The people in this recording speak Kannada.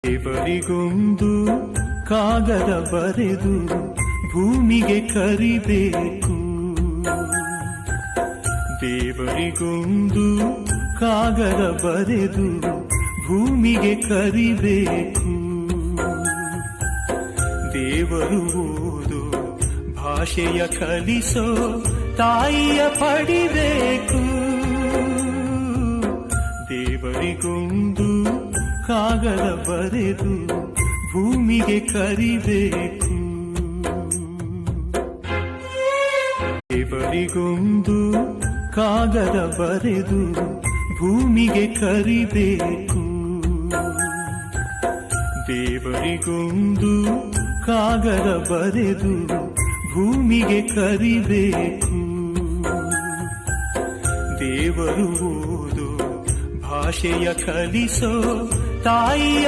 ದೇವರಿಗೊಂದು ಕಾಗದ ಬರೆದು ಭೂಮಿಗೆ ಕರಿಬೇಕು. ದೇವರಿಗೊಂದು ಕಾಗದ ಬರೆದು ಭೂಮಿಗೆ ಕರಿಬೇಕು. ದೇವರು ಓದು ಭಾಷೆಯ ಕಲಿಸೋ ತಾಯಿಯ ಪಡಿಬೇಕು. ದೇವರಿಗೊಂದು ಕಾಗದ ಬರೆದು ಭೂಮಿಗೆ ಕರಿಬೇಕು. ದೇವರಿಗೊಂದು ಕಾಗದ ಬರೆದು ಭೂಮಿಗೆ ಕರಿಬೇಕು. ದೇವರಿಗೊಂದು ಕಾಗದ ಬರೆದು ಭೂಮಿಗೆ ಕರಿಬೇಕು. ದೇವರು ಓದು ಭಾಷೆಯ ಕಲಿಸೋ ತಾಯಿಯ